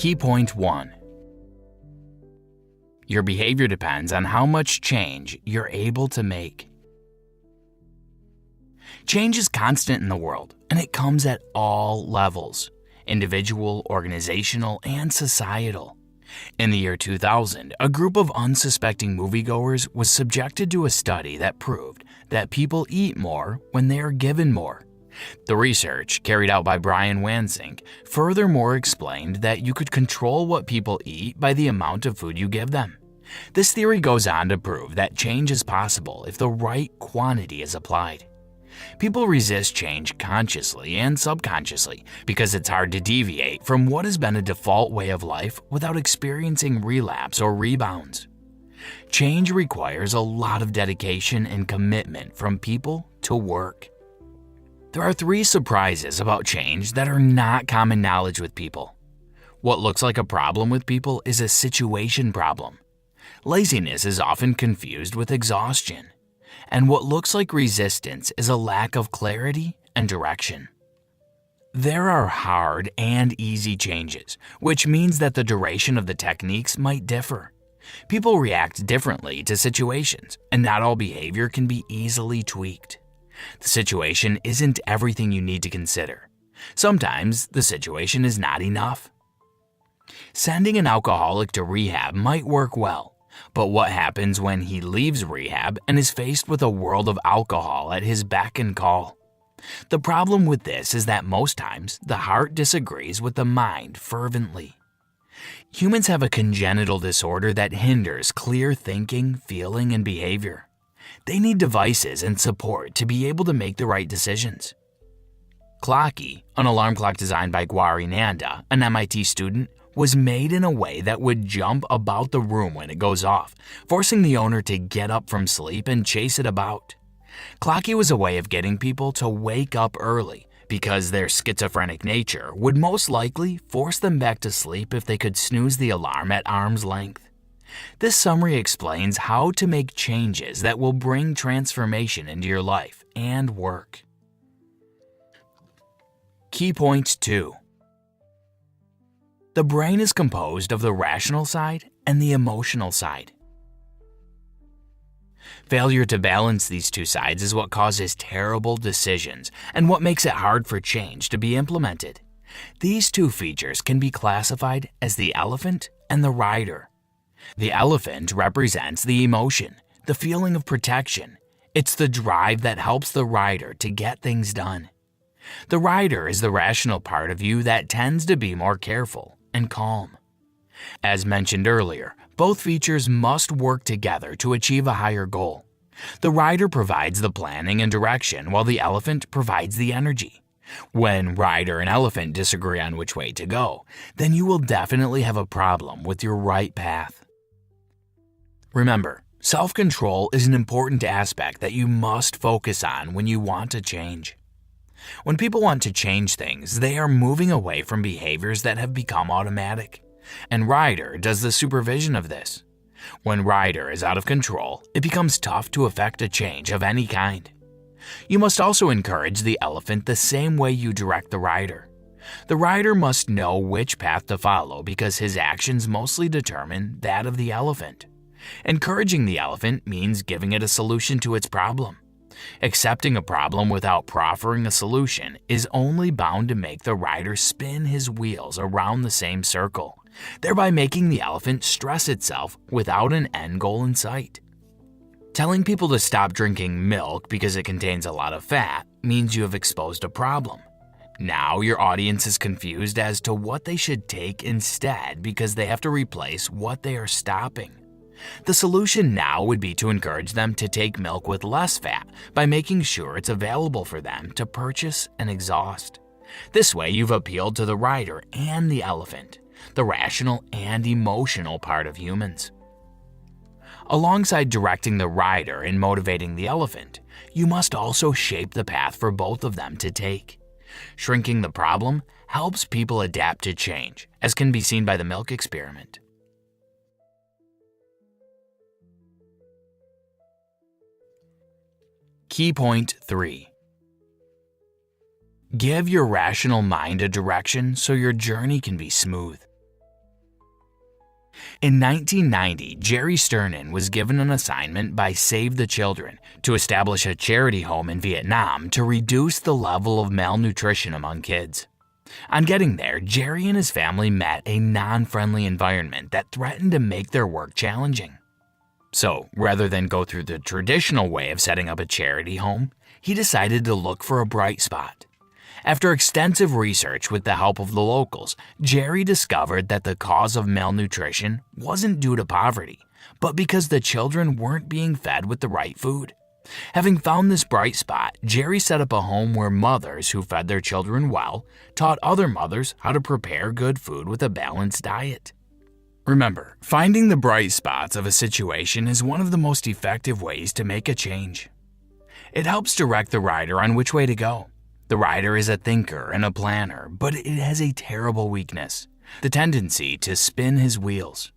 Key point 1. Your behavior depends on how much change you're able to make. Change is constant in the world, and it comes at all levels: individual, organizational, and societal. In the year 2000, a group of unsuspecting moviegoers was subjected to a study that proved that people eat more when they are given more. The research, carried out by Brian Wansink, furthermore explained that you could control what people eat by the amount of food you give them. This theory goes on to prove that change is possible if the right quantity is applied. People resist change consciously and subconsciously because it's hard to deviate from what has been a default way of life without experiencing relapse or rebounds. Change requires a lot of dedication and commitment from people to work. There are 3 surprises about change that are not common knowledge with people. What looks like a problem with people is a situation problem. Laziness is often confused with exhaustion. And what looks like resistance is a lack of clarity and direction. There are hard and easy changes, which means that the duration of the techniques might differ. People react differently to situations, and not all behavior can be easily tweaked. The situation isn't everything you need to consider. Sometimes the situation is not enough. Sending an alcoholic to rehab might work well, but what happens when he leaves rehab and is faced with a world of alcohol at his beck and call? The problem with this is that most times the heart disagrees with the mind fervently. Humans have a congenital disorder that hinders clear thinking, feeling, and behavior. They need devices and support to be able to make the right decisions. Clocky, an alarm clock designed by Gauri Nanda, an MIT student, was made in a way that would jump about the room when it goes off, forcing the owner to get up from sleep and chase it about. Clocky was a way of getting people to wake up early because their schizophrenic nature would most likely force them back to sleep if they could snooze the alarm at arm's length. This summary explains how to make changes that will bring transformation into your life and work. Key point 2. The brain is composed of the rational side and the emotional side. Failure to balance these two sides is what causes terrible decisions and what makes it hard for change to be implemented. These two features can be classified as the elephant and the rider. The elephant represents the emotion, the feeling of protection. It's the drive that helps the rider to get things done. The rider is the rational part of you that tends to be more careful and calm. As mentioned earlier, both features must work together to achieve a higher goal. The rider provides the planning and direction while the elephant provides the energy. When rider and elephant disagree on which way to go, then you will definitely have a problem with your right path. Remember, self-control is an important aspect that you must focus on when you want to change. When people want to change things, they are moving away from behaviors that have become automatic. And rider does the supervision of this. When rider is out of control, it becomes tough to effect a change of any kind. You must also encourage the elephant the same way you direct the rider. The rider must know which path to follow because his actions mostly determine that of the elephant. Encouraging the elephant means giving it a solution to its problem. Accepting a problem without proffering a solution is only bound to make the rider spin his wheels around the same circle, thereby making the elephant stress itself without an end goal in sight. Telling people to stop drinking milk because it contains a lot of fat means you have exposed a problem. Now your audience is confused as to what they should take instead because they have to replace what they are stopping. The solution now would be to encourage them to take milk with less fat by making sure it's available for them to purchase and exhaust. This way you've appealed to the rider and the elephant, the rational and emotional part of humans. Alongside directing the rider and motivating the elephant, you must also shape the path for both of them to take. Shrinking the problem helps people adapt to change, as can be seen by the milk experiment. Key point 3. Give your rational mind a direction so your journey can be smooth. In 1990, Jerry Sternin was given an assignment by Save the Children to establish a charity home in Vietnam to reduce the level of malnutrition among kids. On getting there, Jerry and his family met a non-friendly environment that threatened to make their work challenging. So, rather than go through the traditional way of setting up a charity home, he decided to look for a bright spot. After extensive research with the help of the locals, Jerry discovered that the cause of malnutrition wasn't due to poverty, but because the children weren't being fed with the right food. Having found this bright spot, Jerry set up a home where mothers who fed their children well taught other mothers how to prepare good food with a balanced diet. Remember, finding the bright spots of a situation is one of the most effective ways to make a change. It helps direct the rider on which way to go. The rider is a thinker and a planner, but it has a terrible weakness: the tendency to spin his wheels.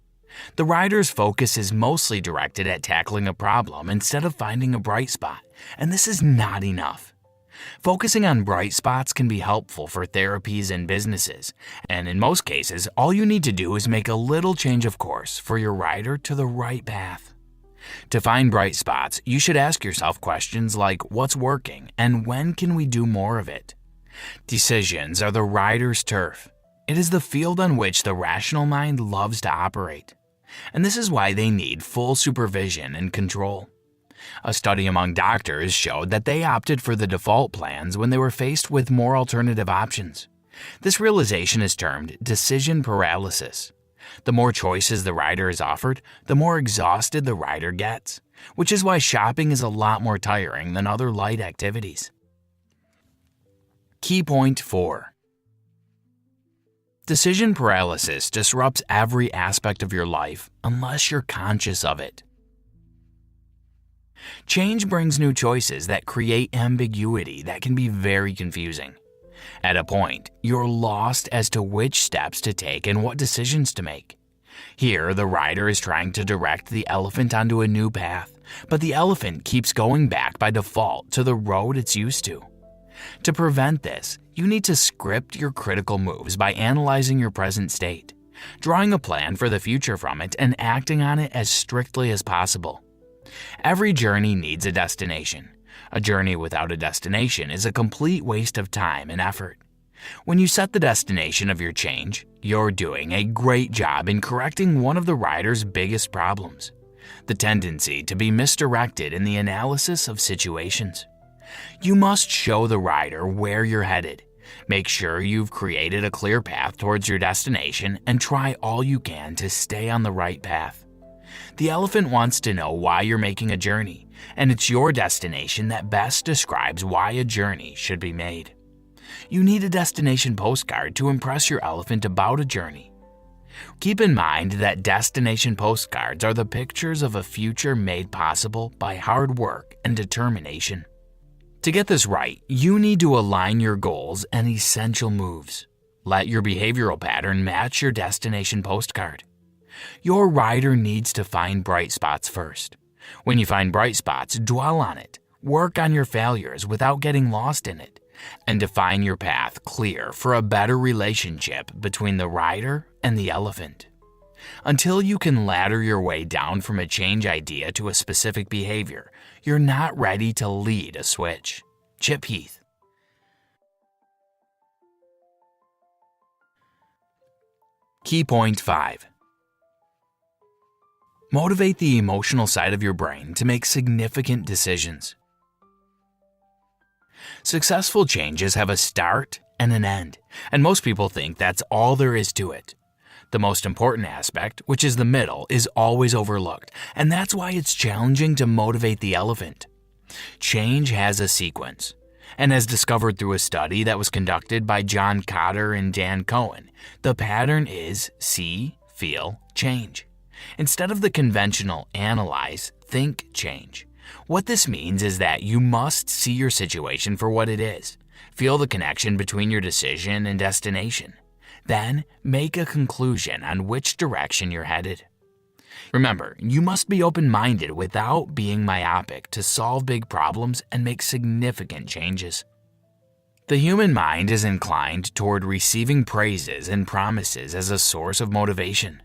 The rider's focus is mostly directed at tackling a problem instead of finding a bright spot, and this is not enough. Focusing on bright spots can be helpful for therapies and businesses, and in most cases, all you need to do is make a little change of course for your rider to the right path. To find bright spots, you should ask yourself questions like what's working and when can we do more of it? Decisions are the rider's turf. It is the field on which the rational mind loves to operate. And this is why they need full supervision and control. A study among doctors showed that they opted for the default plans when they were faced with more alternative options. This realization is termed decision paralysis. The more choices the rider is offered, the more exhausted the rider gets, which is why shopping is a lot more tiring than other light activities. Key point 4. Decision paralysis disrupts every aspect of your life unless you're conscious of it. Change brings new choices that create ambiguity that can be very confusing. At a point, you're lost as to which steps to take and what decisions to make. Here, the rider is trying to direct the elephant onto a new path, but the elephant keeps going back by default to the road it's used to. To prevent this, you need to script your critical moves by analyzing your present state, drawing a plan for the future from it, and acting on it as strictly as possible. Every journey needs a destination. A journey without a destination is a complete waste of time and effort. When you set the destination of your change, you're doing a great job in correcting one of the rider's biggest problems: the tendency to be misdirected in the analysis of situations. You must show the rider where you're headed. Make sure you've created a clear path towards your destination and try all you can to stay on the right path. The elephant wants to know why you're making a journey, and it's your destination that best describes why a journey should be made. You need a destination postcard to impress your elephant about a journey. Keep in mind that destination postcards are the pictures of a future made possible by hard work and determination. To get this right, you need to align your goals and essential moves. Let your behavioral pattern match your destination postcard. Your rider needs to find bright spots first. When you find bright spots, dwell on it. Work on your failures without getting lost in it, and define your path clear for a better relationship between the rider and the elephant. Until you can ladder your way down from a change idea to a specific behavior, you're not ready to lead a switch. Chip Heath. Key point 5. Motivate the emotional side of your brain to make significant decisions. Successful changes have a start and an end, and most people think that's all there is to it. The most important aspect, which is the middle, is always overlooked, and that's why it's challenging to motivate the elephant. Change has a sequence, and as discovered through a study that was conducted by John Cotter and Dan Cohen, the pattern is see, feel, change. Instead of the conventional analyze, think, change. What this means is that you must see your situation for what it is, feel the connection between your decision and destination, then make a conclusion on which direction you're headed. Remember, you must be open-minded without being myopic to solve big problems and make significant changes. The human mind is inclined toward receiving praises and promises as a source of motivation.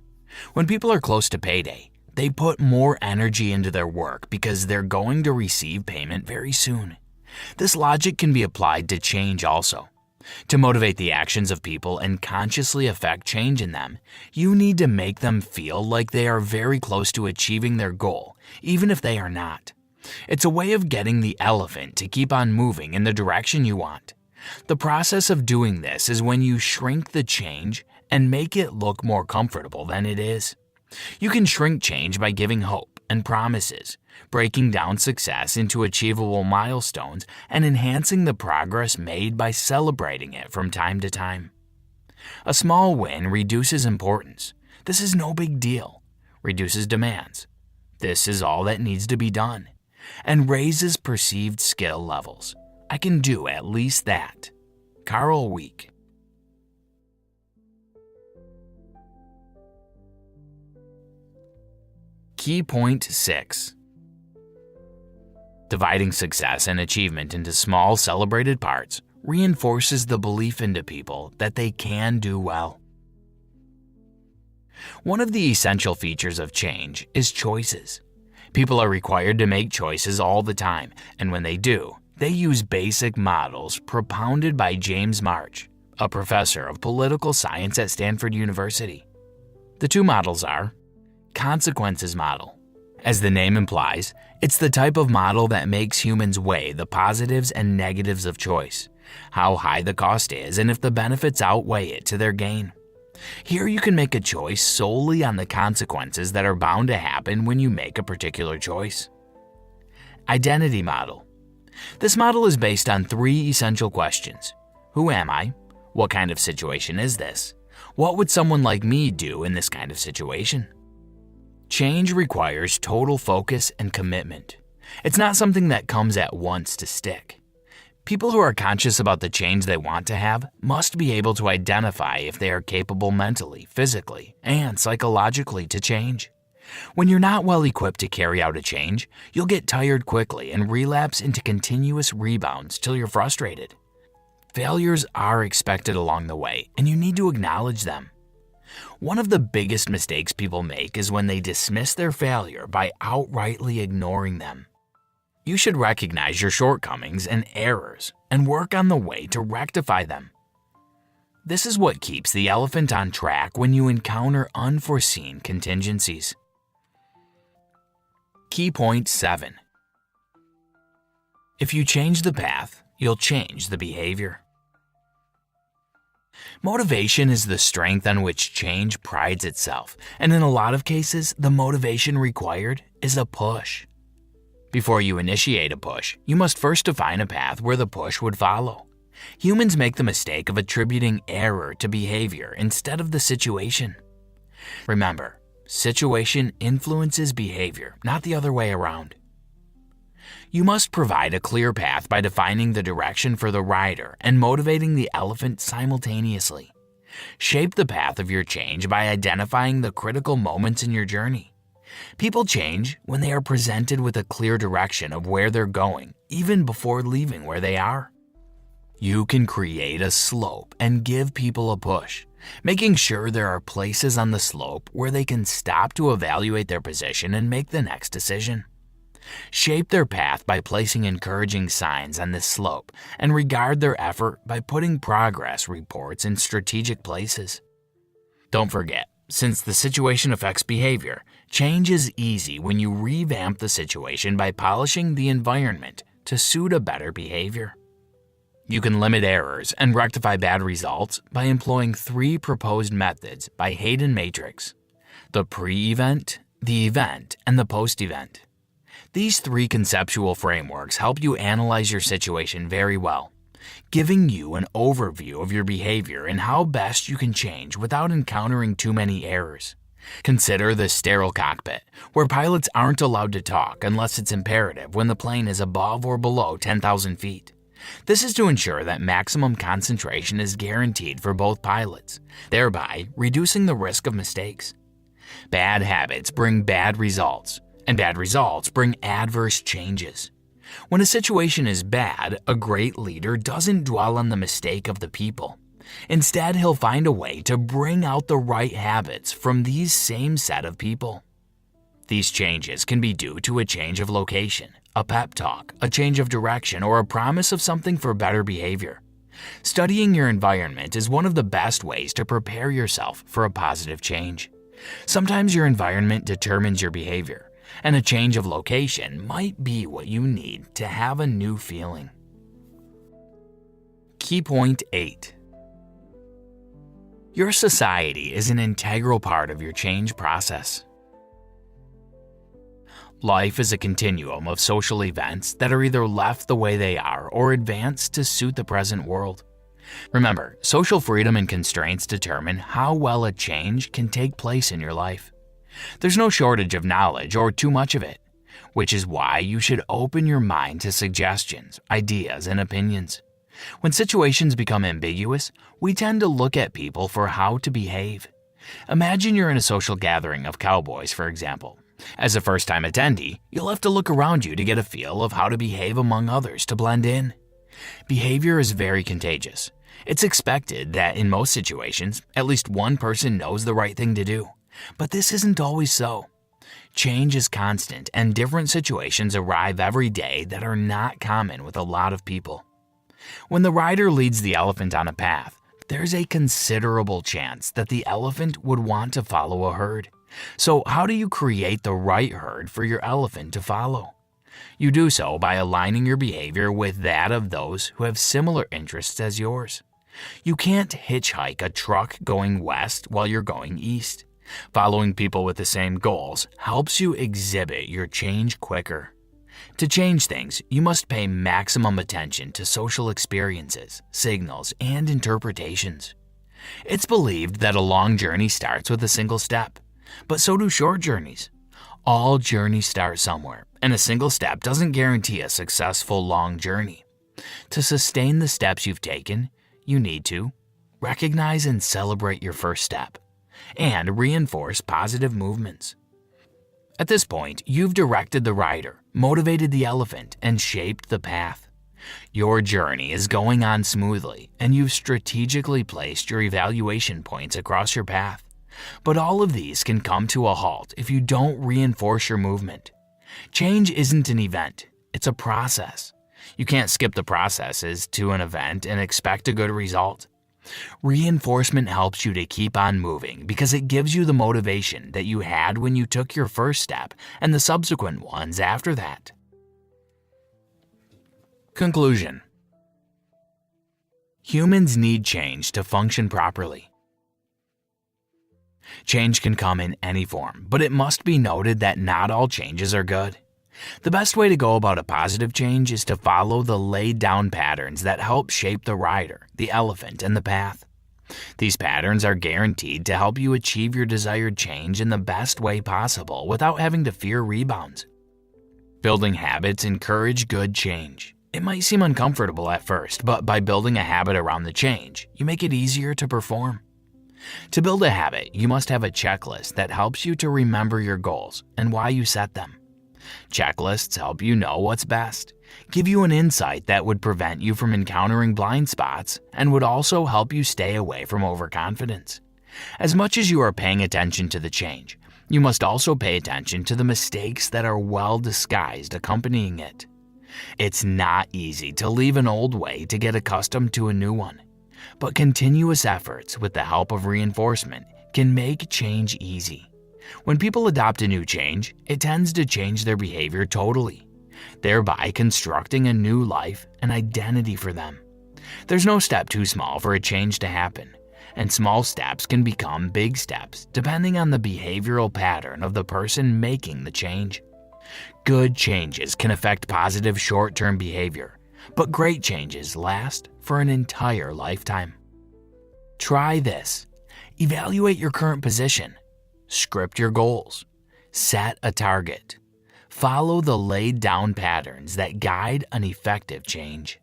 When people are close to payday, they put more energy into their work because they're going to receive payment very soon. This logic can be applied to change also. To motivate the actions of people and consciously affect change in them, you need to make them feel like they are very close to achieving their goal, even if they are not. It's a way of getting the elephant to keep on moving in the direction you want. The process of doing this is when you shrink the change and make it look more comfortable than it is. You can shrink change by giving hope and promises, breaking down success into achievable milestones, and enhancing the progress made by celebrating it from time to time. A small win reduces importance. This is no big deal. Reduces demands. This is all that needs to be done. And raises perceived skill levels. I can do at least that. Carl Week. Key point 6. Dividing success and achievement into small, celebrated parts reinforces the belief into people that they can do well. One of the essential features of change is choices. People are required to make choices all the time, and when they do, they use basic models propounded by James March, a professor of political science at Stanford University. The two models are consequences model. As the name implies, it's the type of model that makes humans weigh the positives and negatives of choice, how high the cost is, and if the benefits outweigh it to their gain. Here you can make a choice solely on the consequences that are bound to happen when you make a particular choice. Identity model. This model is based on 3 essential questions. Who am I? What kind of situation is this? What would someone like me do in this kind of situation? Change requires total focus and commitment. It's not something that comes at once to stick. People who are conscious about the change they want to have must be able to identify if they are capable mentally, physically, and psychologically to change. When you're not well equipped to carry out a change, you'll get tired quickly and relapse into continuous rebounds till you're frustrated. Failures are expected along the way, and you need to acknowledge them. One of the biggest mistakes people make is when they dismiss their failure by outrightly ignoring them. You should recognize your shortcomings and errors and work on the way to rectify them. This is what keeps the elephant on track when you encounter unforeseen contingencies. Key point 7. If you change the path, you'll change the behavior. Motivation is the strength on which change prides itself, and in a lot of cases, the motivation required is a push. Before you initiate a push, you must first define a path where the push would follow. Humans make the mistake of attributing error to behavior instead of the situation. Remember, situation influences behavior, not the other way around. You must provide a clear path by defining the direction for the rider and motivating the elephant simultaneously. Shape the path of your change by identifying the critical moments in your journey. People change when they are presented with a clear direction of where they're going, even before leaving where they are. You can create a slope and give people a push, making sure there are places on the slope where they can stop to evaluate their position and make the next decision. Shape their path by placing encouraging signs on this slope and regard their effort by putting progress reports in strategic places. Don't forget, since the situation affects behavior, change is easy when you revamp the situation by polishing the environment to suit a better behavior. You can limit errors and rectify bad results by employing 3 proposed methods by Hayden Matrix: the pre-event, the event, and the post-event. These 3 conceptual frameworks help you analyze your situation very well, giving you an overview of your behavior and how best you can change without encountering too many errors. Consider the sterile cockpit, where pilots aren't allowed to talk unless it's imperative when the plane is above or below 10,000 feet. This is to ensure that maximum concentration is guaranteed for both pilots, thereby reducing the risk of mistakes. Bad habits bring bad results, and bad results bring adverse changes. When a situation is bad, a great leader doesn't dwell on the mistake of the people. Instead, he'll find a way to bring out the right habits from these same set of people. These changes can be due to a change of location, a pep talk, a change of direction, or a promise of something for better behavior. Studying your environment is one of the best ways to prepare yourself for a positive change. Sometimes your environment determines your behavior, and a change of location might be what you need to have a new feeling. Key point 8. Your society is an integral part of your change process. Life is a continuum of social events that are either left the way they are or advanced to suit the present world. Remember, social freedom and constraints determine how well a change can take place in your life. There's no shortage of knowledge or too much of it, which is why you should open your mind to suggestions, ideas, and opinions. When situations become ambiguous, we tend to look at people for how to behave. Imagine you're in a social gathering of cowboys, for example. As a first-time attendee, you'll have to look around you to get a feel of how to behave among others to blend in. Behavior is very contagious. It's expected that in most situations, at least one person knows the right thing to do. But this isn't always so. Change is constant, and different situations arrive every day that are not common with a lot of people. When the rider leads the elephant on a path, there's a considerable chance that the elephant would want to follow a herd. So how do you create the right herd for your elephant to follow? You do so by aligning your behavior with that of those who have similar interests as yours. You can't hitchhike a truck going west while you're going east. Following people with the same goals helps you exhibit your change quicker. To change things, you must pay maximum attention to social experiences, signals, and interpretations. It's believed that a long journey starts with a single step, but so do short journeys. All journeys start somewhere, and a single step doesn't guarantee a successful long journey. To sustain the steps you've taken, you need to recognize and celebrate your first step, and reinforce positive movements. At this point, you've directed the rider, motivated the elephant, and shaped the path. Your journey is going on smoothly, and you've strategically placed your evaluation points across your path. But all of these can come to a halt if you don't reinforce your movement. Change isn't an event, it's a process. You can't skip the processes to an event and expect a good result. Reinforcement helps you to keep on moving because it gives you the motivation that you had when you took your first step and the subsequent ones after that. Conclusion. Humans need change to function properly. Change can come in any form, but it must be noted that not all changes are good. The best way to go about a positive change is to follow the laid-down patterns that help shape the rider, the elephant, and the path. These patterns are guaranteed to help you achieve your desired change in the best way possible without having to fear rebounds. Building habits encourage good change. It might seem uncomfortable at first, but by building a habit around the change, you make it easier to perform. To build a habit, you must have a checklist that helps you to remember your goals and why you set them. Checklists help you know what's best, give you an insight that would prevent you from encountering blind spots, and would also help you stay away from overconfidence. As much as you are paying attention to the change, you must also pay attention to the mistakes that are well disguised accompanying it. It's not easy to leave an old way to get accustomed to a new one, but continuous efforts with the help of reinforcement can make change easy. When people adopt a new change, it tends to change their behavior totally, thereby constructing a new life and identity for them. There's no step too small for a change to happen, and small steps can become big steps depending on the behavioral pattern of the person making the change. Good changes can affect positive short-term behavior, but great changes last for an entire lifetime. Try this. Evaluate your current position. Script your goals. Set a target. Follow the laid-down patterns that guide an effective change.